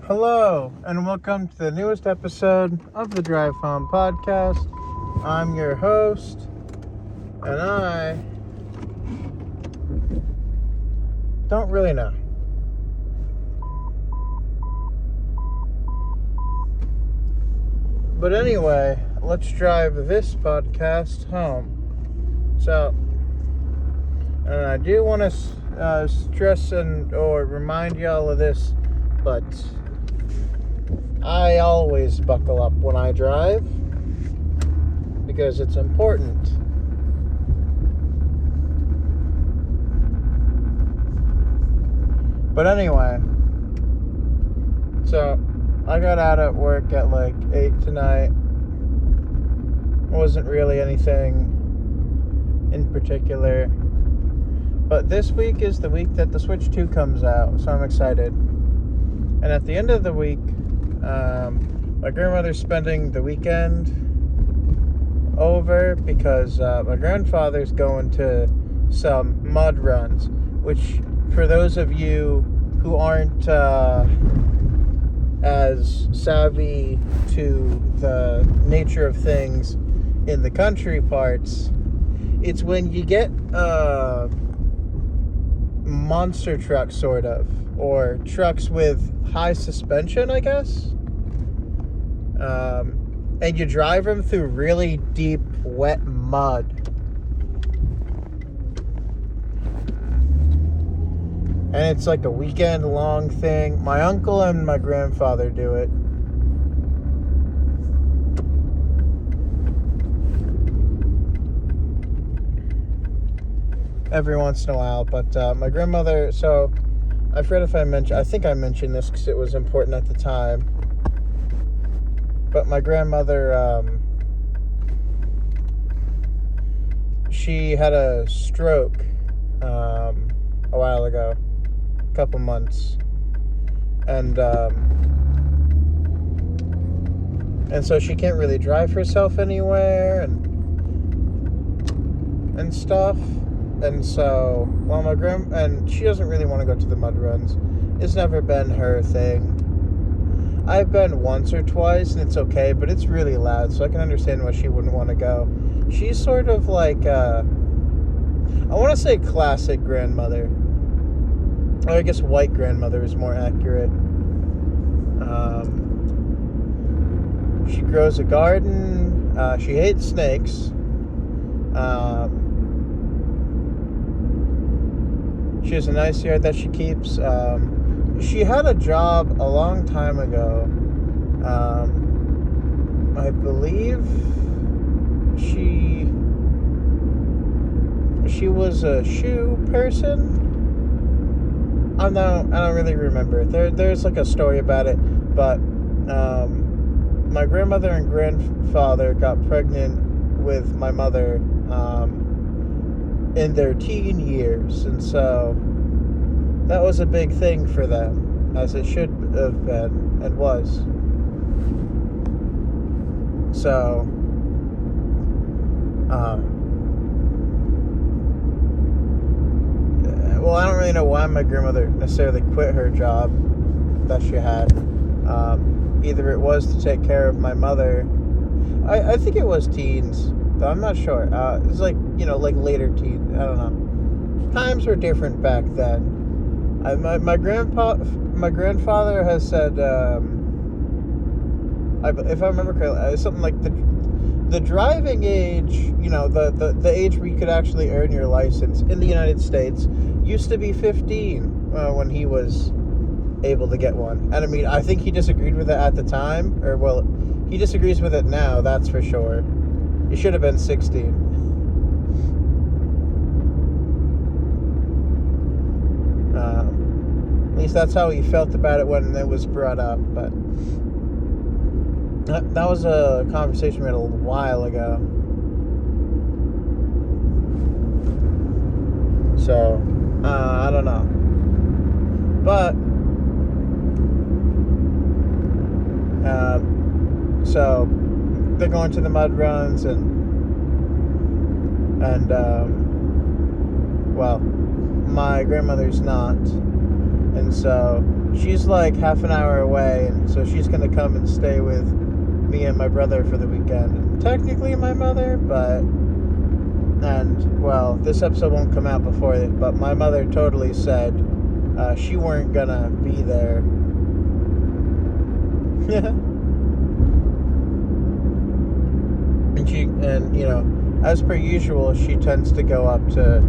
Hello, and welcome to the newest episode of the Drive Home Podcast. I'm your host, and I don't really know. But anyway, let's drive this podcast home. So, and I do want to stress or remind y'all of this, but I always buckle up when I drive because it's important. But anyway, so I got out at work at like 8 tonight. It wasn't really anything in particular. But this week is the week that the Switch 2 comes out, so I'm excited. And at the end of the week, my grandmother's spending the weekend over because my grandfather's going to some mud runs, which for those of you who aren't as savvy to the nature of things in the country parts, it's when you get monster trucks, sort of, or trucks with high suspension, I guess. And you drive them through really deep, wet mud. And it's like a weekend-long thing. My uncle and my grandfather do it. Every once in a while. But my grandmother, so I forget if I think I mentioned this because it was important at the time. But my grandmother, she had a stroke a while ago, a couple months, and so she can't really drive herself anywhere and stuff. And so, well, and she doesn't really want to go to the mud runs. It's never been her thing. I've been once or twice, and it's okay, but it's really loud, so I can understand why she wouldn't want to go. She's sort of like, I want to say classic grandmother. Or I guess white grandmother is more accurate. She grows a garden. She hates snakes. She has a nice yard that she keeps. She had a job a long time ago. I believe she was a shoe person. I don't really remember. There's like a story about it, but my grandmother and grandfather got pregnant with my mother in their teen years, and so that was a big thing for them, as it should have been and was. So, well, I don't really know why my grandmother necessarily quit her job that she had. Either it was to take care of my mother. I think it was teens, though I'm not sure. It was like, like later teens. I don't know. Times were different back then. My grandfather has said, if I remember correctly, something like the driving age, the age where you could actually earn your license in the United States used to be 15 when he was able to get one. And I mean, I think he disagreed with it at the time, or well, he disagrees with it now, that's for sure. It should have been 16. At least that's how he felt about it when it was brought up, but that was a conversation we had a little while ago. So, I don't know. But, so, they're going to the mud runs, and well, my grandmother's not. And so she's like half an hour away, and so she's gonna come and stay with me and my brother for the weekend. And technically my mother, well, this episode won't come out before it, but my mother totally said she weren't gonna be there. And you know, as per usual, she tends to go up to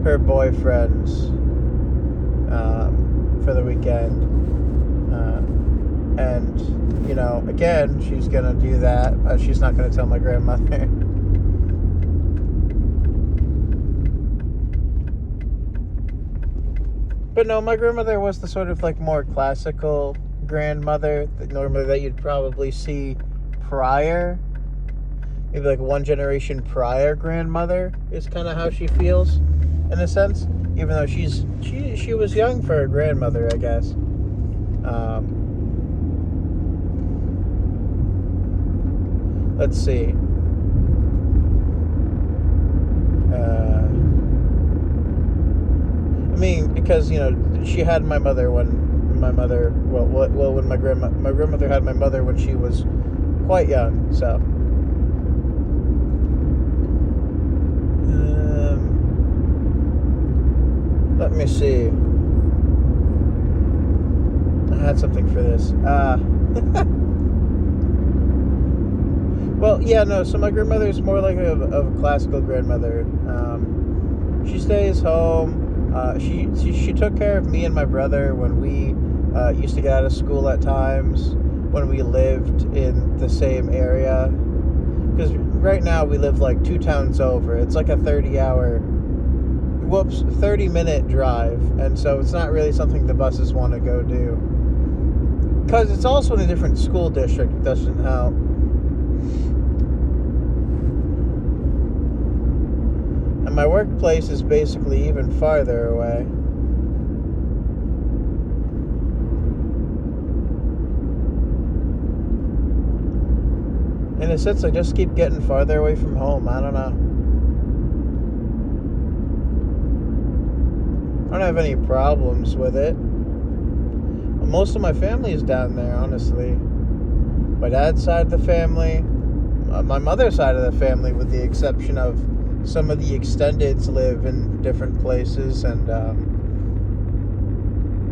her boyfriend's for the weekend. And, you know, again, she's going to do that. She's not going to tell my grandmother. But no, my grandmother was the sort of like more classical grandmother that normally that you'd probably see prior. Maybe like one generation prior grandmother is kind of how she feels, in a sense. Even though she was young for her grandmother, I guess. Let's see. I mean, because, you know, she had my mother when my grandmother had my mother when she was quite young, so. Let me see. I had something for this. Well, yeah, no, so my grandmother is more like a classical grandmother. She stays home. She took care of me and my brother when we used to get out of school at times, when we lived in the same area. Because right now we live like 2 towns over. It's like a 30-minute drive. And so it's not really something the buses want to go do. Because it's also in a different school district. It doesn't help. And my workplace is basically even farther away. In a sense, I just keep getting farther away from home. I don't know. I don't have any problems with it. Most of my family is down there, honestly. My dad's side of the family, my mother's side of the family, with the exception of some of the extendeds live in different places and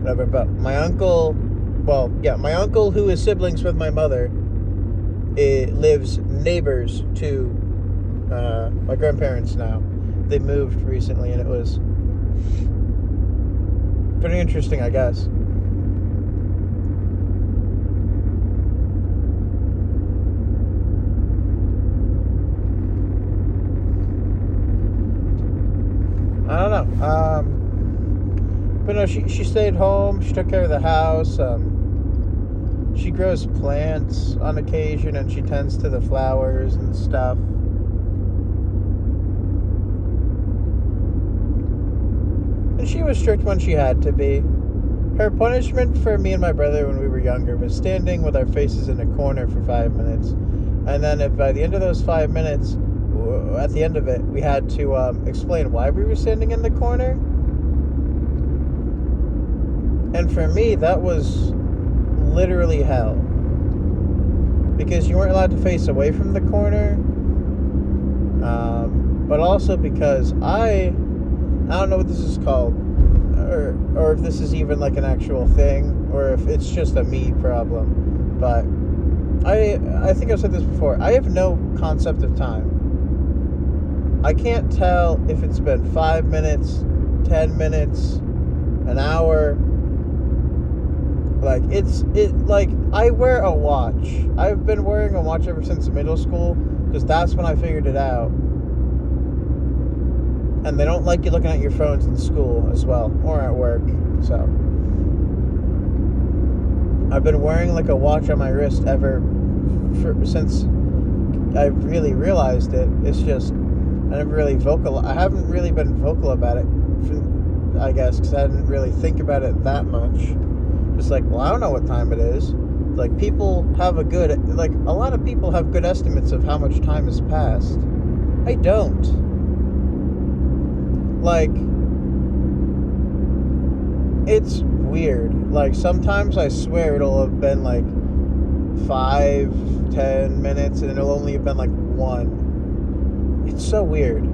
whatever. But my uncle, my uncle who is siblings with my mother, lives neighbors to my grandparents now. They moved recently, and it was pretty interesting, I guess. I don't know. But no, she stayed home. She took care of the house. She grows plants on occasion, and she tends to the flowers and stuff. And she was strict when she had to be. Her punishment for me and my brother when we were younger was standing with our faces in a corner for 5 minutes. And then if by the end of those 5 minutes, at the end of it, we had to explain why we were standing in the corner. And for me, that was literally hell. Because you weren't allowed to face away from the corner. But also because I don't know what this is called. Or if this is even like an actual thing. Or if it's just a me problem. But I think I've said this before. I have no concept of time. I can't tell if it's been 5 minutes, 10 minutes, an hour. Like, I wear a watch. I've been wearing a watch ever since middle school, because that's when I figured it out. And they don't like you looking at your phones in school as well, or at work, so. I've been wearing like a watch on my wrist since I really realized it. It's just, I haven't really been vocal about it, I guess, because I didn't really think about it that much. Just like, well, I don't know what time it is. Like, people have a lot of people have good estimates of how much time has passed. I don't. Like, it's weird. Like, sometimes I swear it'll have been like 5-10 minutes and it'll only have been like 1. It's so weird.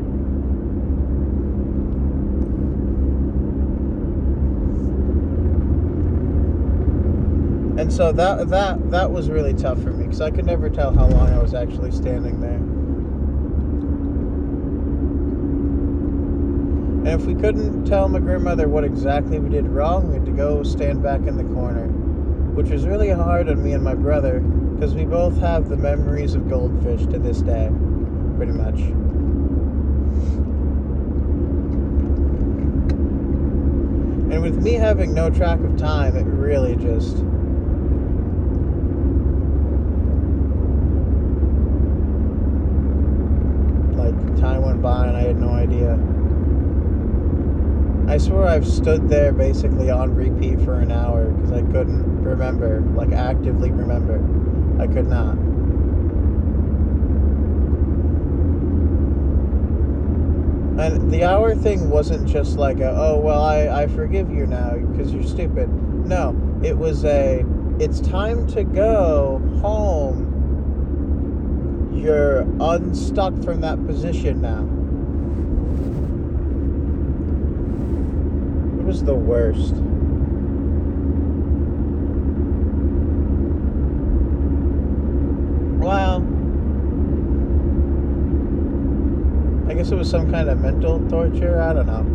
And so that was really tough for me because I could never tell how long I was actually standing there. And if we couldn't tell my grandmother what exactly we did wrong, we had to go stand back in the corner, which was really hard on me and my brother because we both have the memories of goldfish to this day, pretty much. And with me having no track of time, it really just... time went by and I had no idea. I swear I've stood there basically on repeat for an hour because I couldn't remember, like actively remember. I could not. And the hour thing wasn't just like oh well I forgive you now because you're stupid. No, it was it's time to go home. You're unstuck from that position now. It was the worst. Well, I guess it was some kind of mental torture. I don't know.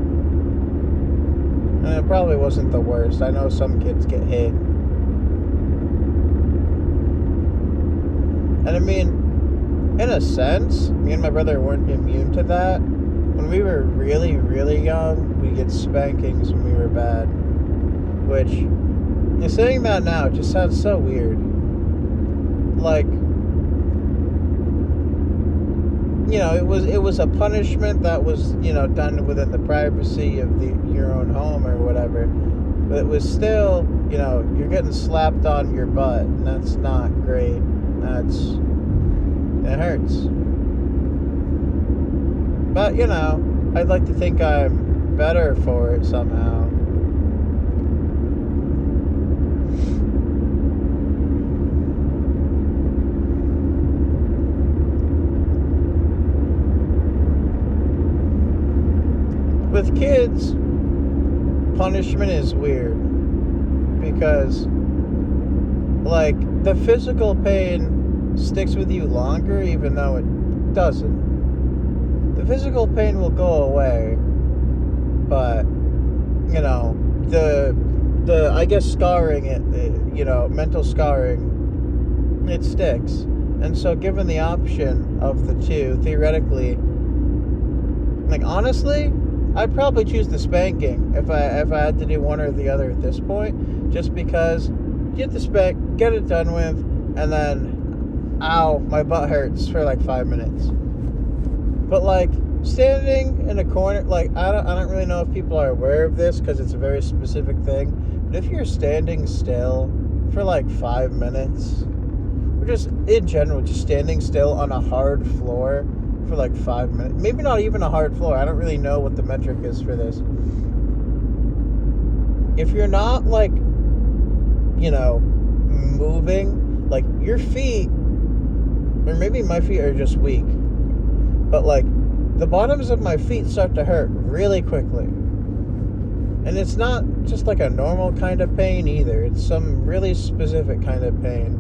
And it probably wasn't the worst. I know some kids get hit. And I mean, in a sense, me and my brother weren't immune to that. When we were really, really young, we get spankings when we were bad. Which, saying that now, it just sounds so weird. Like, it was a punishment that was, done within the privacy of your own home or whatever. But it was still, you're getting slapped on your butt, and that's not great. It hurts. But, I'd like to think I'm better for it somehow. With kids, punishment is weird. Because, like, the physical pain sticks with you longer even though it doesn't. The physical pain will go away, but the I guess scarring mental scarring, it sticks. And so given the option of the two, theoretically, like honestly, I'd probably choose the spanking if I had to do one or the other at this point, just because get the spank, get it done with, and then ow, my butt hurts for like 5 minutes. But like standing in a corner, like I don't really know if people are aware of this because it's a very specific thing. But if you're standing still for like 5 minutes, or just in general, just standing still on a hard floor for like 5 minutes, maybe not even a hard floor. I don't really know what the metric is for this. If you're not like, moving, like your feet, or maybe my feet are just weak, but like the bottoms of my feet start to hurt really quickly. And it's not just like a normal kind of pain either. It's some really specific kind of pain.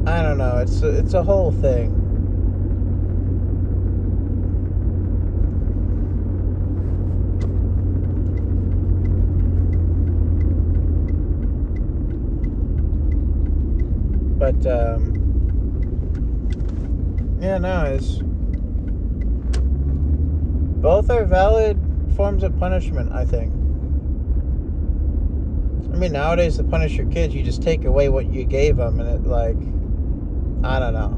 I don't know. It's a whole thing. But both are valid forms of punishment, I think. I mean, nowadays to punish your kids, you just take away what you gave them, and it like, I don't know.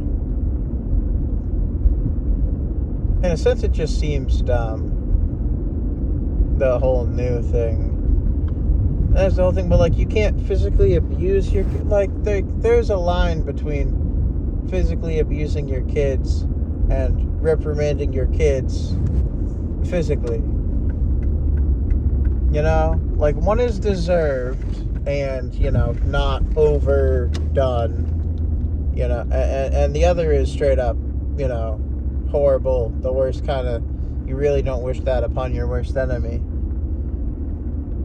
In a sense, it just seems dumb. The whole new thing. That's the whole thing, but like, you can't physically abuse your kid. Like, there's a line between physically abusing your kids and reprimanding your kids physically. You know, like one is deserved and, not overdone, and the other is straight up, horrible, the worst kind of, you really don't wish that upon your worst enemy.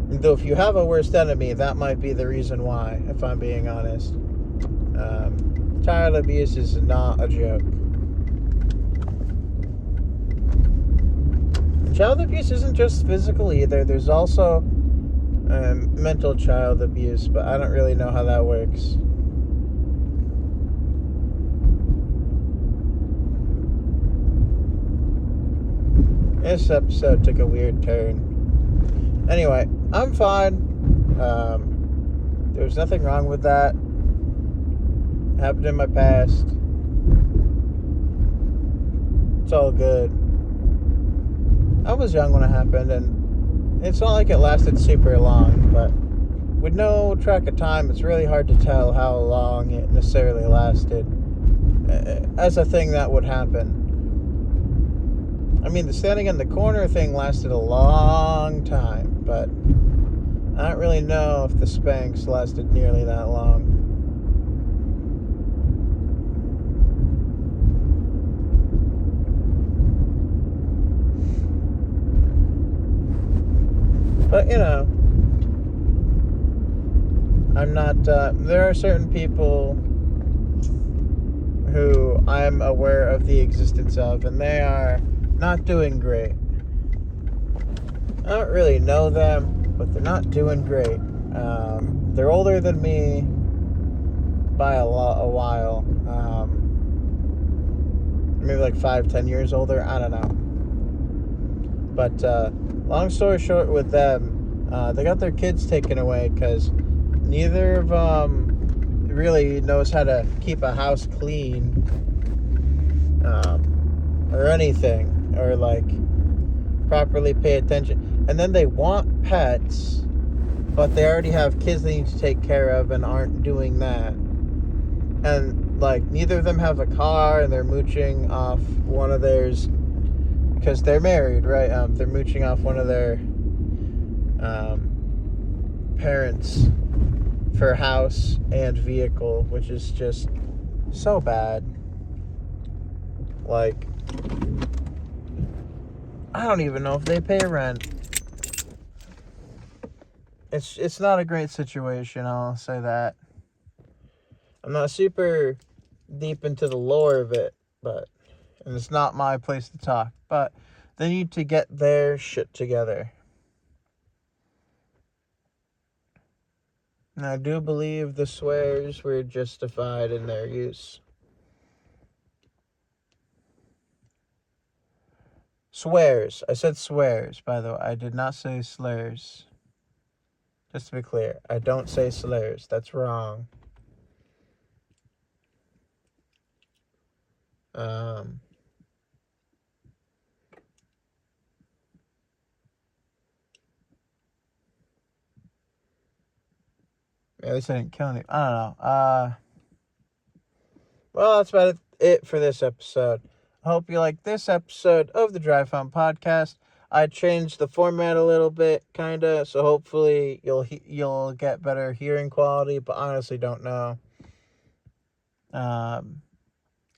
Though if you have a worst enemy, that might be the reason why, if I'm being honest. Child abuse is not a joke. Child abuse isn't just physical either. There's also mental child abuse, but I don't really know how that works. This episode took a weird turn. Anyway, I'm fine. There's nothing wrong with that. It happened in my past. It's all good. I was young when it happened, and it's not like it lasted super long, but with no track of time, it's really hard to tell how long it necessarily lasted as a thing that would happen. I mean, the standing in the corner thing lasted a long time, but I don't really know if the Spanx lasted nearly that long. But, I'm not, there are certain people who I'm aware of the existence of, and they are not doing great. I don't really know them, but they're not doing great. They're older than me by a while. Maybe like 5-10 years older. I don't know. But long story short with them, they got their kids taken away because neither of them really knows how to keep a house clean or anything, or like properly pay attention. And then they want pets, but they already have kids they need to take care of and aren't doing that. And like neither of them have a car, and they're mooching off one of theirs because they're married, right? They're mooching off one of their parents for house and vehicle, which is just so bad. Like, I don't even know if they pay rent. It's not a great situation, I'll say that. I'm not super deep into the lore of it, and it's not my place to talk, but they need to get their shit together. And I do believe the swears were justified in their use. Swears. I said swears, by the way. I did not say slurs. Just to be clear, I don't say slurs. That's wrong. At least I didn't kill any. I don't know. Well, that's about it for this episode. I hope you like this episode of the Drive Home Podcast. I changed the format a little bit, kinda, so hopefully you'll get better hearing quality, but honestly don't know.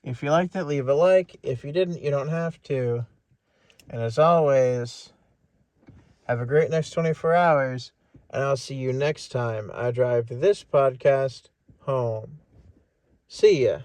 If you liked it, leave a like. If you didn't, you don't have to. And as always, have a great next 24 hours, and I'll see you next time I drive this podcast home. See ya.